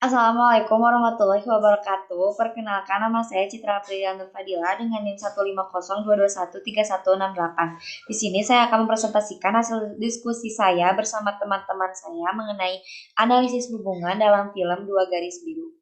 Assalamualaikum warahmatullahi wabarakatuh. Perkenalkan, nama saya Citra Aprilianti Fadila dengan NIM 15022131168. Di sini saya akan mempresentasikan hasil diskusi saya bersama teman-teman saya mengenai analisis hubungan dalam film Dua Garis Biru.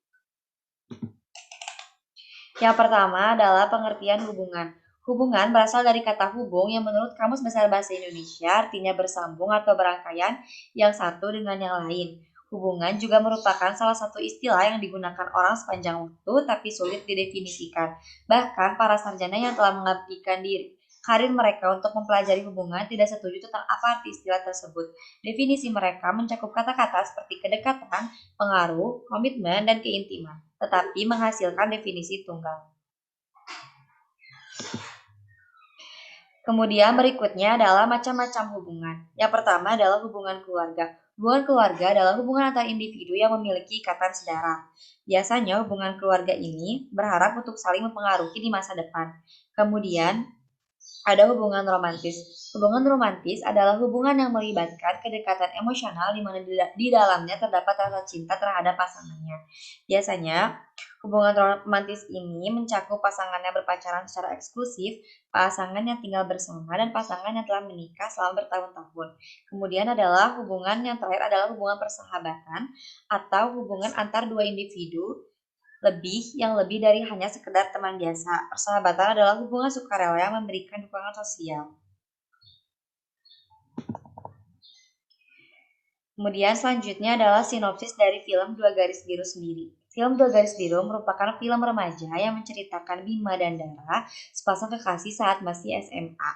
Yang pertama adalah pengertian hubungan. Hubungan berasal dari kata hubung yang menurut Kamus Besar Bahasa Indonesia artinya bersambung atau berangkaian yang satu dengan yang lain. Hubungan juga merupakan salah satu istilah yang digunakan orang sepanjang waktu tapi sulit didefinisikan. Bahkan para sarjana yang telah mengabdikan diri karir mereka untuk mempelajari hubungan tidak setuju tentang apa arti istilah tersebut. Definisi mereka mencakup kata-kata seperti kedekatan, pengaruh, komitmen, dan keintiman, tetapi menghasilkan definisi tunggal. Kemudian berikutnya adalah macam-macam hubungan. Yang pertama adalah hubungan keluarga. Hubungan keluarga adalah hubungan antar individu yang memiliki ikatan sedarah. Biasanya hubungan keluarga ini berharap untuk saling mempengaruhi di masa depan. Kemudian ada hubungan romantis. Hubungan romantis adalah hubungan yang melibatkan kedekatan emosional di mana di dalamnya terdapat rasa cinta terhadap pasangannya. Biasanya, hubungan romantis ini mencakup pasangan yang berpacaran secara eksklusif, pasangan yang tinggal bersama, dan pasangan yang telah menikah selama bertahun-tahun. Kemudian adalah hubungan yang terakhir adalah hubungan persahabatan atau hubungan antar dua individu yang lebih dari hanya sekedar teman biasa. Persahabatan adalah hubungan sukarela yang memberikan dukungan sosial. Kemudian selanjutnya adalah sinopsis dari film Dua Garis Biru sendiri. Film Dua Garis Biru merupakan film remaja yang menceritakan Bima dan Dara, sepasang kekasih saat masih SMA.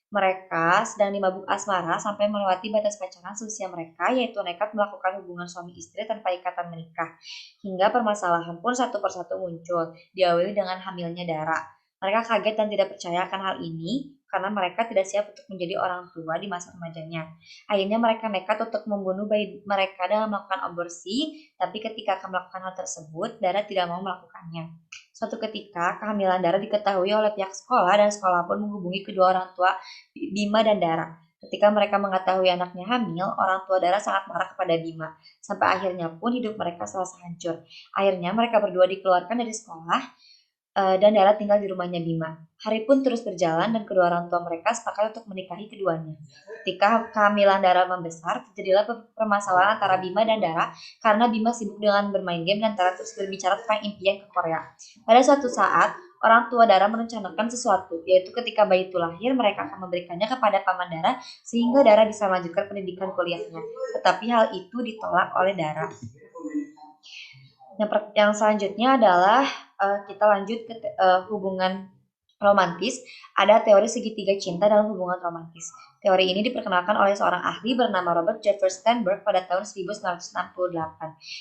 Mereka sedang dimabuk asmara sampai melewati batas pacaran seusia mereka, yaitu nekat melakukan hubungan suami istri tanpa ikatan menikah. Hingga permasalahan pun satu persatu muncul, diawali dengan hamilnya Dara. Mereka kaget dan tidak percaya akan hal ini karena mereka tidak siap untuk menjadi orang tua di masa remajanya. Akhirnya mereka nekat untuk membunuh bayi mereka dengan melakukan aborsi, tapi ketika akan melakukan hal tersebut, Dara tidak mau melakukannya. Suatu ketika, kehamilan Dara diketahui oleh pihak sekolah dan sekolah pun menghubungi kedua orang tua Bima dan Dara. Ketika mereka mengetahui anaknya hamil, orang tua Dara sangat marah kepada Bima. Sampai akhirnya pun hidup mereka selesai hancur. Akhirnya mereka berdua dikeluarkan dari sekolah dan Dara tinggal di rumahnya Bima. Hari pun terus berjalan dan kedua orang tua mereka sepakat untuk menikahi keduanya. Ketika kehamilan Dara membesar, terjadilah permasalahan antara Bima dan Dara karena Bima sibuk dengan bermain game dan Dara terus berbicara tentang impian ke Korea. Pada suatu saat, orang tua Dara merencanakan sesuatu, yaitu ketika bayi itu lahir, mereka akan memberikannya kepada paman Dara sehingga Dara bisa melanjutkan pendidikan kuliahnya. Tetapi hal itu ditolak oleh Dara. Yang selanjutnya adalah kita lanjut ke hubungan romantis. Ada teori segitiga cinta dalam hubungan romantis. Teori ini diperkenalkan oleh seorang ahli bernama Robert Jeffrey Sternberg pada tahun 1968.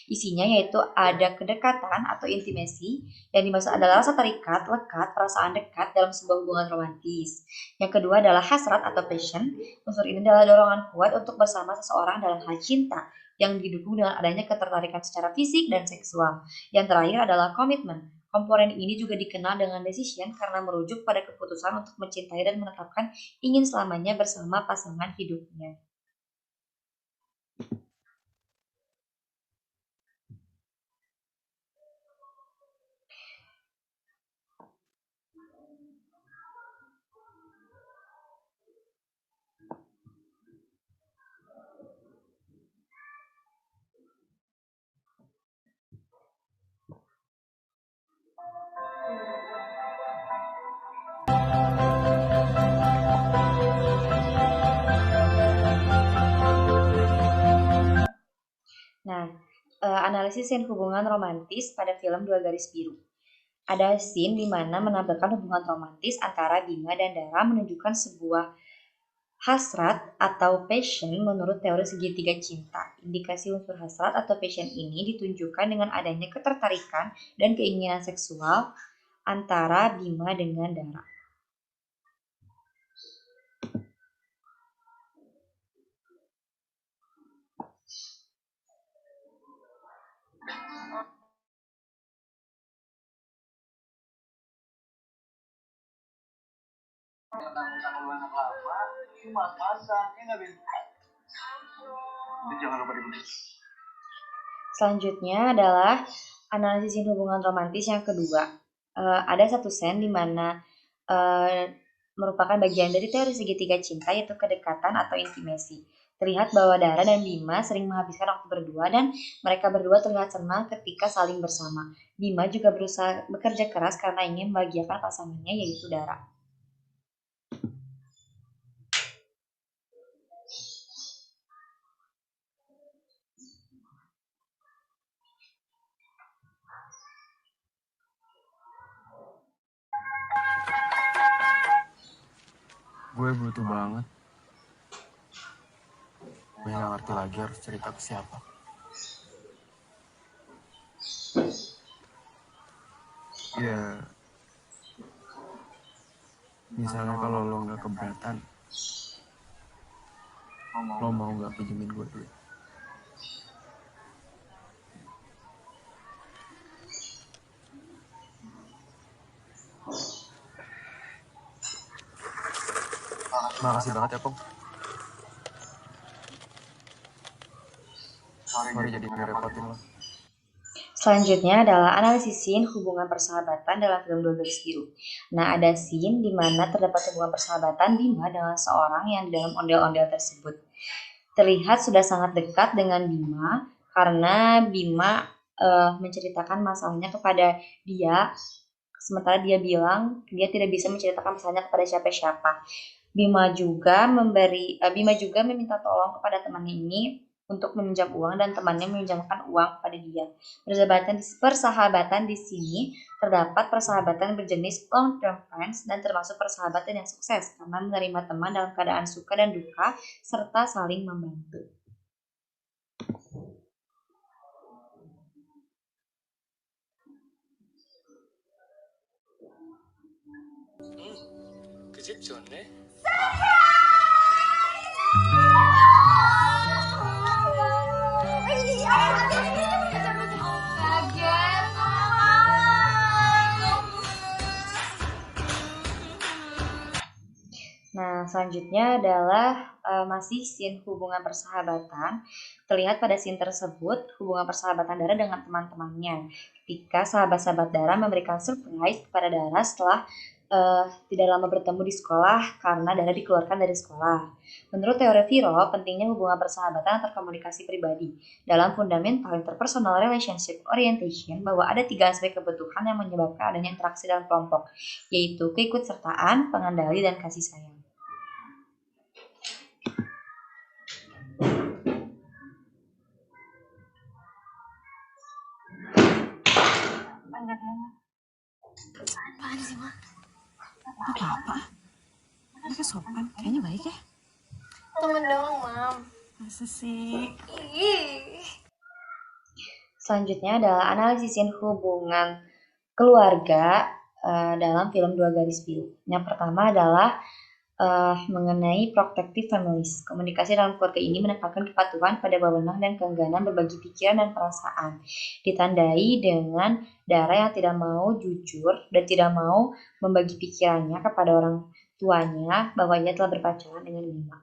Isinya yaitu ada kedekatan atau intimasi, yang dimaksud adalah rasa terikat, lekat, perasaan dekat dalam sebuah hubungan romantis. Yang kedua adalah hasrat atau passion. Unsur ini adalah dorongan kuat untuk bersama seseorang dalam hal cinta yang didukung dengan adanya ketertarikan secara fisik dan seksual. Yang terakhir adalah komitmen. Komponen ini juga dikenal dengan decision karena merujuk pada keputusan untuk mencintai dan menetapkan ingin selamanya bersama pasangan hidupnya. Nah, analisis scene hubungan romantis pada film Dua Garis Biru. Ada scene di mana menampilkan hubungan romantis antara Bima dan Dara menunjukkan sebuah hasrat atau passion menurut teori segitiga cinta. Indikasi unsur hasrat atau passion ini ditunjukkan dengan adanya ketertarikan dan keinginan seksual antara Bima dengan Dara. Selanjutnya adalah analisis hubungan romantis yang kedua. Ada satu sen di mana merupakan bagian dari teori segitiga cinta, yaitu kedekatan atau intimasi. Terlihat bahwa Dara dan Bima sering menghabiskan waktu berdua dan mereka berdua terlihat senang ketika saling bersama. Bima juga berusaha bekerja keras karena ingin membahagiakan pasangannya, yaitu Dara. Gue butuh banget. Gue gak ngerti lagi harus cerita ke siapa. Ya, misalnya kalau lo gak keberatan, lo mau gak pinjemin gue duit? Makasih banget ya, Pong. Sorry jadi ngerepotin lo. Selanjutnya adalah analisis scene hubungan persahabatan dalam film Dua Garis Biru. Nah, ada scene di mana terdapat hubungan persahabatan Bima dengan seorang yang di dalam ondel-ondel tersebut. Terlihat sudah sangat dekat dengan Bima karena Bima menceritakan masalahnya kepada dia, sementara dia bilang dia tidak bisa menceritakan masalahnya kepada siapa-siapa. Bima juga meminta tolong kepada temannya ini untuk meminjam uang dan temannya meminjamkan uang kepada dia. Persahabatan di sini terdapat persahabatan berjenis long term friends dan termasuk persahabatan yang sukses karena menerima teman dalam keadaan suka dan duka serta saling membantu. 그집 좋네. Nah, selanjutnya adalah masih scene hubungan persahabatan. Terlihat pada scene tersebut hubungan persahabatan Dara dengan teman-temannya. Ketika sahabat-sahabat Dara memberikan surprise kepada Dara setelah tidak lama bertemu di sekolah karena Dara dikeluarkan dari sekolah. Menurut teori Viro, pentingnya hubungan persahabatan antar komunikasi pribadi. Dalam fundamental interpersonal relationship orientation, bahwa ada 3 aspek kebutuhan yang menyebabkan adanya interaksi dalam kelompok, yaitu keikutsertaan, pengendali, dan kasih sayang. Apaan sih, Ma? Apa-apa? Mereka sopan, kayaknya baik ya? Temen doang, Mam. Masa sih? Selanjutnya adalah analisis hubungan keluarga dalam film Dua Garis Biru. Yang pertama adalah mengenai protective families. Komunikasi dalam keluarga ini menekankan kepatuhan pada wewenang dan keengganan berbagi pikiran dan perasaan. Ditandai dengan Dara yang tidak mau jujur dan tidak mau membagi pikirannya kepada orang tuanya bahwa ia telah berpacaran dengan Bima.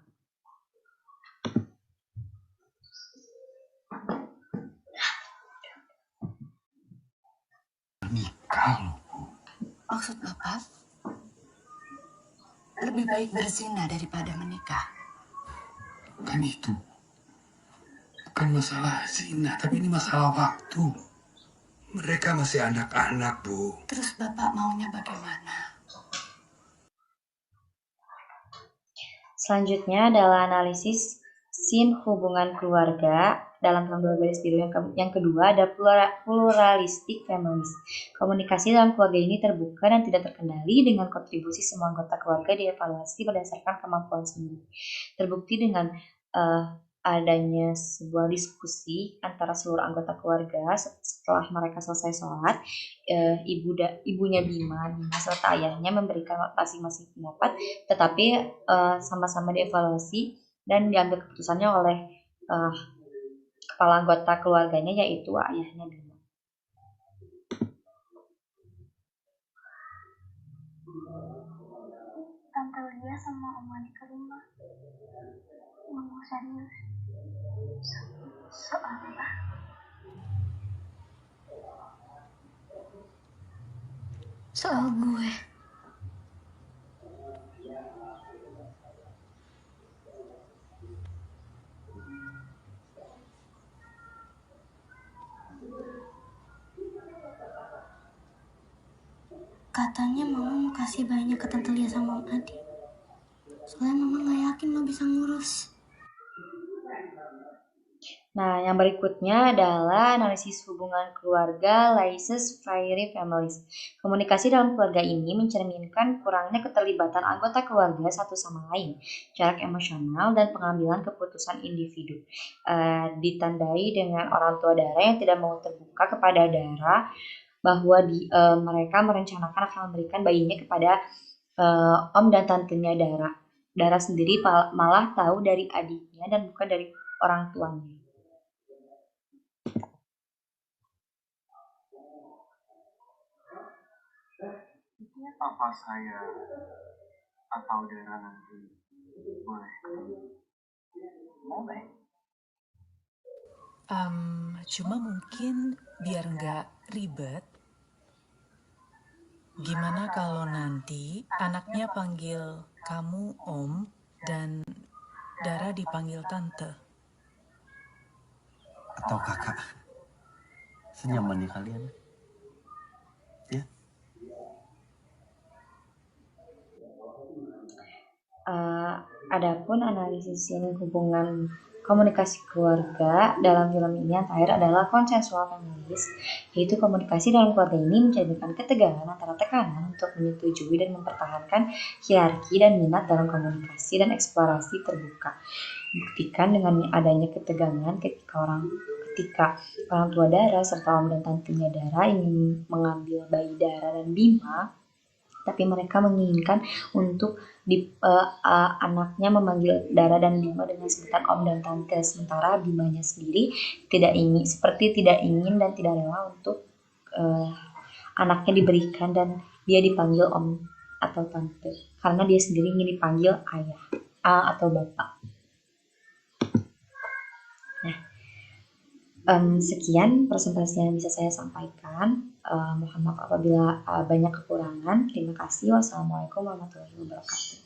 Nikah lo. Maksud Bapak, lebih baik berzina daripada menikah. Kan itu bukan masalah zina, tapi ini masalah waktu. Mereka masih anak-anak, Bu. Terus Bapak maunya bagaimana? Selanjutnya adalah analisis scene hubungan keluarga dalam film Dua Garis Biru. Yang kedua ada pluralistic families. Komunikasi dalam keluarga ini terbuka dan tidak terkendali dengan kontribusi semua anggota keluarga dievaluasi berdasarkan kemampuan sendiri. Terbukti dengan adanya sebuah diskusi antara seluruh anggota keluarga setelah mereka selesai sholat. Ibunya Bima serta ayahnya memberikan masing-masing pendapat, tetapi sama-sama dievaluasi dan diambil keputusannya oleh kepala anggota keluarganya, yaitu ayahnya Bima. Tante Lia sama Om Adi ke rumah. Ngomong serius. Soal apa? Soal gue. Katanya mama mau kasih banyak ke Tante Lia sama Om Adi. Soalnya mama gak yakin lo bisa ngurus. Nah, yang berikutnya adalah analisis hubungan keluarga Laises Fiery Families. Komunikasi dalam keluarga ini mencerminkan kurangnya keterlibatan anggota keluarga satu sama lain, jarak emosional, dan pengambilan keputusan individu. Ditandai dengan orang tua Dara yang tidak mau terbuka kepada Dara bahwa mereka merencanakan akan memberikan bayinya kepada om dan tantenya Dara. Dara sendiri malah tahu dari adiknya dan bukan dari orang tuanya. Apa saya atau Dara nanti boleh ketemu? Boleh. Cuma mungkin biar nggak ribet, gimana kalau nanti anaknya panggil kamu Om dan Dara dipanggil Tante? Atau Kakak? Senyaman di kalian. Ya? Adapun analisis hubungan komunikasi keluarga dalam film ini yang terakhir adalah konsensual families, yaitu komunikasi dalam keluarga ini mencerminkan ketegangan antara tekanan untuk menyetujui dan mempertahankan hierarki dan minat dalam komunikasi dan eksplorasi terbuka. Buktikan dengan adanya ketegangan ketika orang tua Dara serta om dan tantenya Dara ingin mengambil bayi Dara dan Bima, tapi mereka menginginkan untuk anaknya memanggil Dara dan Bima dengan sebutan om dan tante, sementara Bimanya sendiri tidak ingin dan tidak rela untuk anaknya diberikan dan dia dipanggil om atau tante karena dia sendiri ingin dipanggil ayah atau bapak. Sekian presentasi yang bisa saya sampaikan. Mohon maaf apabila banyak kekurangan. Terima kasih. Wassalamualaikum warahmatullahi wabarakatuh.